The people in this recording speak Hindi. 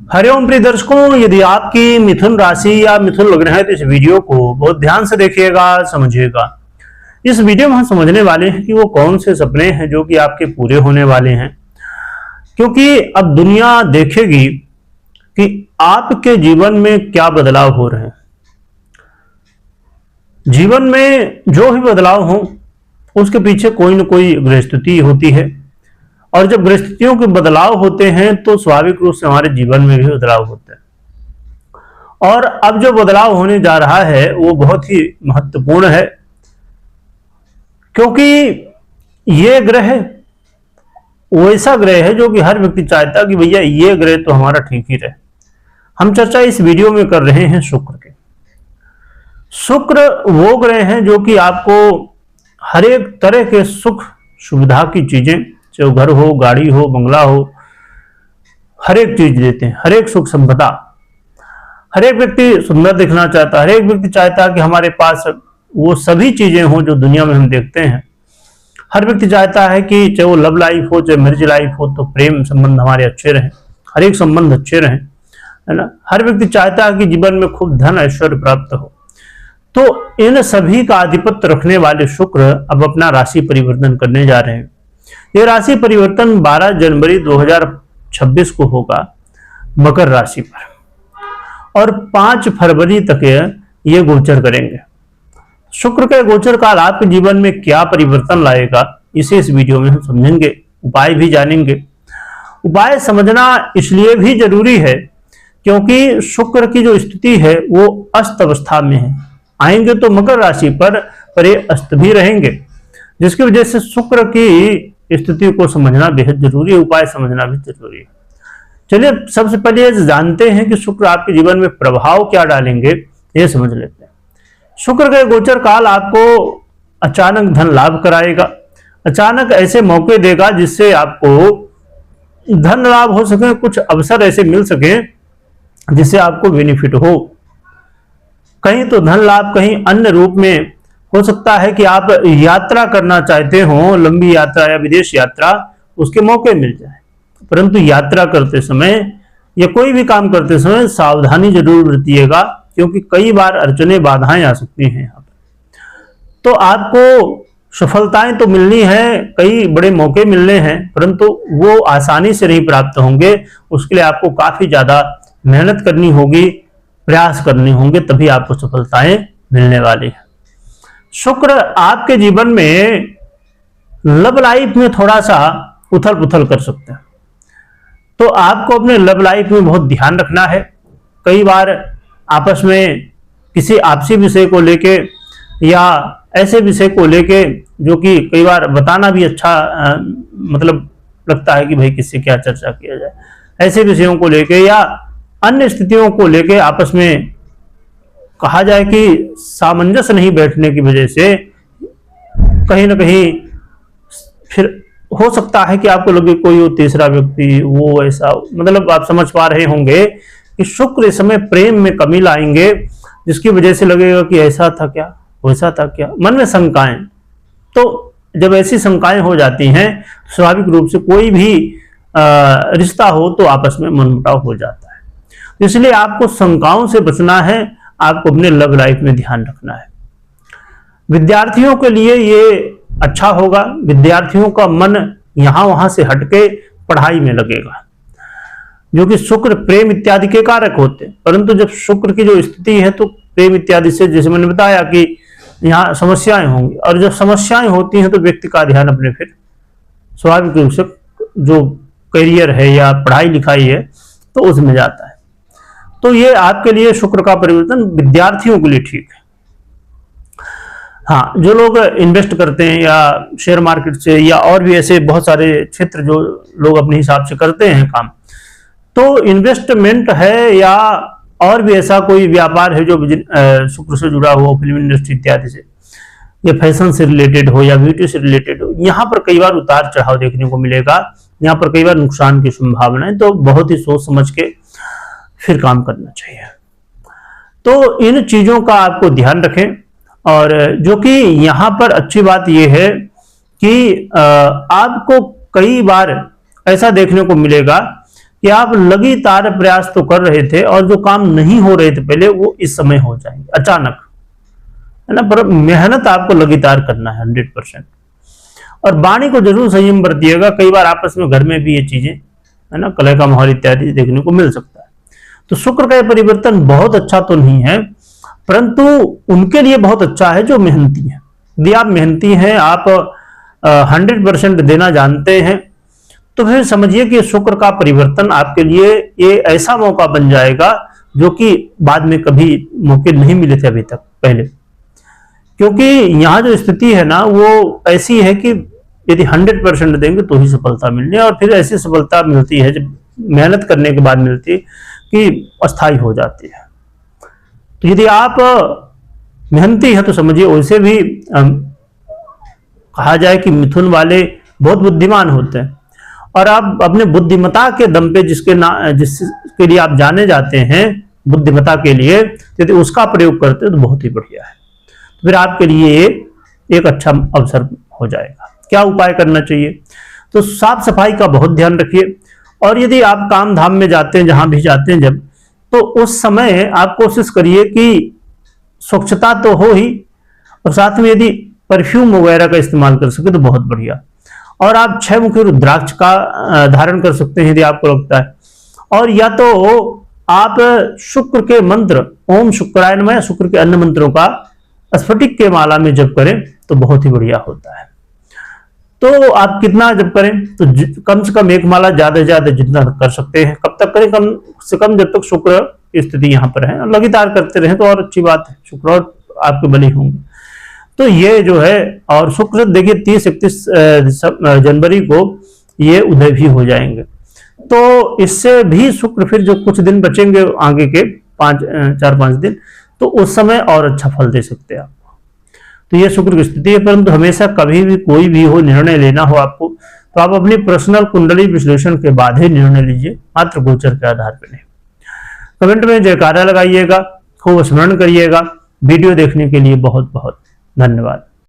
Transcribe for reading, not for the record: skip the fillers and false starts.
हरिओम प्रिय दर्शकों, यदि आपकी मिथुन राशि या मिथुन लग्न है तो इस वीडियो को बहुत ध्यान से देखिएगा, समझिएगा। इस वीडियो में हम समझने वाले हैं कि वो कौन से सपने हैं जो कि आपके पूरे होने वाले हैं, क्योंकि अब दुनिया देखेगी कि आपके जीवन में क्या बदलाव हो रहे हैं। जीवन में जो भी बदलाव हो उसके पीछे कोई न कोई गृहस्थिति होती है, और जब गृहस्थितियों के बदलाव होते हैं तो स्वाभाविक रूप से हमारे जीवन में भी बदलाव होते हैं। और अब जो बदलाव होने जा रहा है वो बहुत ही महत्वपूर्ण है, क्योंकि ये ग्रह वैसा ग्रह है जो कि हर व्यक्ति चाहता है कि भैया ये ग्रह तो हमारा ठीक ही रहे। हम चर्चा इस वीडियो में कर रहे हैं शुक्र के। शुक्र वो ग्रह हैं जो कि आपको हर एक तरह के सुख सुविधा की चीजें, चाहे घर हो, गाड़ी हो, बंगला हो, हर एक चीज देते हैं, हर एक सुख संपदा। हर एक व्यक्ति सुंदर दिखना चाहता है, हर एक व्यक्ति चाहता है कि हमारे पास वो सभी चीजें हो जो दुनिया में हम देखते हैं। हर व्यक्ति चाहता है कि चाहे वो लव लाइफ हो, चाहे मैरिज लाइफ हो, तो प्रेम संबंध हमारे अच्छे रहें, हर एक संबंध अच्छे रहें, है ना। हर व्यक्ति चाहता है कि जीवन में खूब धन ऐश्वर्य प्राप्त हो। तो इन सभी का आधिपत्य रखने वाले शुक्र अब अपना राशि परिवर्तन करने जा रहे हैं। यह राशि परिवर्तन 12 जनवरी 2026 को होगा मकर राशि पर, और 5 फरवरी तक ये गोचर करेंगे। शुक्र के गोचर काल आपके जीवन में क्या परिवर्तन लाएगा, इसे इस वीडियो में हम समझेंगे, उपाय भी जानेंगे। उपाय समझना इसलिए भी जरूरी है क्योंकि शुक्र की जो स्थिति है वो अस्त अवस्था में है। आएंगे तो मकर राशि पर ये अस्त भी रहेंगे, जिसकी वजह से शुक्र की स्थिति को समझना बेहद जरूरी है, उपाय समझना भी जरूरी है। चलिए सबसे पहले ये जानते हैं कि शुक्र आपके जीवन में प्रभाव क्या डालेंगे, ये समझ लेते हैं। शुक्र का गोचर काल आपको अचानक धन लाभ कराएगा, अचानक ऐसे मौके देगा जिससे आपको धन लाभ हो सके, कुछ अवसर ऐसे मिल सके जिससे आपको बेनिफिट हो। कहीं तो धन लाभ, कहीं अन्य रूप में हो सकता है कि आप यात्रा करना चाहते हो, लंबी यात्रा या विदेश यात्रा, उसके मौके मिल जाए। परंतु यात्रा करते समय या कोई भी काम करते समय सावधानी जरूर बरतिएगा, क्योंकि कई बार अड़चने बाधाएं आ सकती हैं यहाँ पर। तो आपको सफलताएं तो मिलनी है, कई बड़े मौके मिलने हैं, परंतु वो आसानी से नहीं प्राप्त होंगे। उसके लिए आपको काफी ज्यादा मेहनत करनी होगी, प्रयास करने होंगे, तभी आपको सफलताएं मिलने वाली है। शुक्र आपके जीवन में लव लाइफ में थोड़ा सा उथल पुथल कर सकते हैं, तो आपको अपने लव लाइफ में बहुत ध्यान रखना है। कई बार आपस में किसी आपसी विषय को लेके या ऐसे विषय को लेके जो कि कई बार बताना भी अच्छा मतलब लगता है कि भाई किससे क्या चर्चा किया जाए, ऐसे विषयों को लेके या अन्य स्थितियों को लेके आपस में कहा जाए कि सामंजस्य नहीं बैठने की वजह से कहीं ना कहीं फिर हो सकता है कि आपको लगे कोई वो तीसरा व्यक्ति वो ऐसा, मतलब आप समझ पा रहे होंगे कि शुक्र इस समय प्रेम में कमी लाएंगे, जिसकी वजह से लगेगा कि ऐसा था क्या, वैसा था क्या, मन में शंकाएं। तो जब ऐसी शंकाएं हो जाती हैं तो स्वाभाविक रूप से कोई भी रिश्ता हो तो आपस में मनमुटाव हो जाता है। इसलिए आपको शंकाओं से बचना है, आपको अपने लव लाइफ में ध्यान रखना है। विद्यार्थियों के लिए ये अच्छा होगा, विद्यार्थियों का मन यहां वहां से हटके पढ़ाई में लगेगा, जो कि शुक्र प्रेम इत्यादि के कारक होते हैं। परंतु जब शुक्र की जो स्थिति है तो प्रेम इत्यादि से, जैसे मैंने बताया कि यहाँ समस्याएं होंगी, और जब समस्याएं होती हैं तो व्यक्ति का ध्यान अपने फिर स्वाभाविक रूप से जो करियर है या पढ़ाई लिखाई है तो उसमें जाता है। तो ये आपके लिए शुक्र का परिवर्तन विद्यार्थियों के लिए ठीक है। हाँ, जो लोग इन्वेस्ट करते हैं या शेयर मार्केट से या और भी ऐसे बहुत सारे क्षेत्र जो लोग अपने हिसाब से करते हैं काम, तो इन्वेस्टमेंट है या और भी ऐसा कोई व्यापार है जो शुक्र से जुड़ा हुआ, फिल्म इंडस्ट्री इत्यादि से या फैशन से रिलेटेड हो या ब्यूटी से रिलेटेड हो, यहाँ पर कई बार उतार चढ़ाव देखने को मिलेगा, यहाँ पर कई बार नुकसान की संभावना है। तो बहुत ही सोच समझ के फिर काम करना चाहिए। तो इन चीजों का आपको ध्यान रखें। और जो कि यहाँ पर अच्छी बात यह है कि आपको कई बार ऐसा देखने को मिलेगा कि आप लगातार प्रयास तो कर रहे थे और जो काम नहीं हो रहे थे पहले वो इस समय हो जाएंगे अचानक, है ना। पर मेहनत आपको लगातार करना है 100%। और वाणी को जरूर संयम बरतिएगा, कई बार आपस में घर में भी ये चीजें, है ना, कलह का माहौल इत्यादि देखने को मिल सकता है। तो शुक्र का ये परिवर्तन बहुत अच्छा तो नहीं है, परंतु उनके लिए बहुत अच्छा है जो मेहनती है। यदि आप मेहनती हैं, आप 100% देना जानते हैं, तो फिर समझिए कि शुक्र का परिवर्तन आपके लिए ये ऐसा मौका बन जाएगा जो कि बाद में कभी मौके नहीं मिले थे अभी तक पहले। क्योंकि यहाँ जो स्थिति है ना वो ऐसी है कि यदि 100% देंगे तो ही सफलता मिलनी है, और फिर ऐसी सफलता मिलती है जब मेहनत करने के बाद मिलती है कि अस्थायी हो जाती है। तो यदि आप मेहनती हैं तो समझिए वैसे भी कहा जाए कि मिथुन वाले बहुत बुद्धिमान होते हैं, और आप अपने बुद्धिमता के दम पे जिसके लिए आप जाने जाते हैं बुद्धिमता के लिए, यदि उसका प्रयोग करते हैं तो बहुत ही बढ़िया है। तो फिर आपके लिए एक अच्छा अवसर हो जाएगा। क्या उपाय करना चाहिए? तो साफ सफाई का बहुत ध्यान रखिए, और यदि आप काम धाम में जाते हैं, जहां भी जाते हैं जब, तो उस समय आप कोशिश करिए कि स्वच्छता तो हो ही, और साथ में यदि परफ्यूम वगैरह का इस्तेमाल कर सके तो बहुत बढ़िया। और आप 6 मुखी रुद्राक्ष का धारण कर सकते हैं यदि आपको लगता है, और या तो आप शुक्र के मंत्र ओम शुक्राय नमः या शुक्र के अन्य मंत्रों का स्फटिक के माला में जप करें तो बहुत ही बढ़िया होता है। तो आप कितना जप करें? तो कम से कम 1 माला, ज्यादा से ज्यादा जितना कर सकते हैं। कब तक करें? कम से कम जब तक शुक्र की स्थिति यहाँ पर है। लगातार करते रहें तो और अच्छी बात है, शुक्र और आपके बने होंगे। तो ये जो है, और शुक्र देखिए 30-31 जनवरी को ये उदय भी हो जाएंगे, तो इससे भी शुक्र फिर जो कुछ दिन बचेंगे आगे के 4-5 दिन, तो उस समय और अच्छा फल दे सकते हैं आपको। तो ये शुक्र की स्थिति है। परंतु हमेशा कभी भी कोई भी हो निर्णय लेना हो आपको, तो आप अपनी पर्सनल कुंडली विश्लेषण के बाद ही निर्णय लीजिए, मात्र गोचर के आधार पर नहीं। कमेंट में जयकारा लगाइएगा, खूब स्मरण करिएगा। वीडियो देखने के लिए बहुत बहुत धन्यवाद।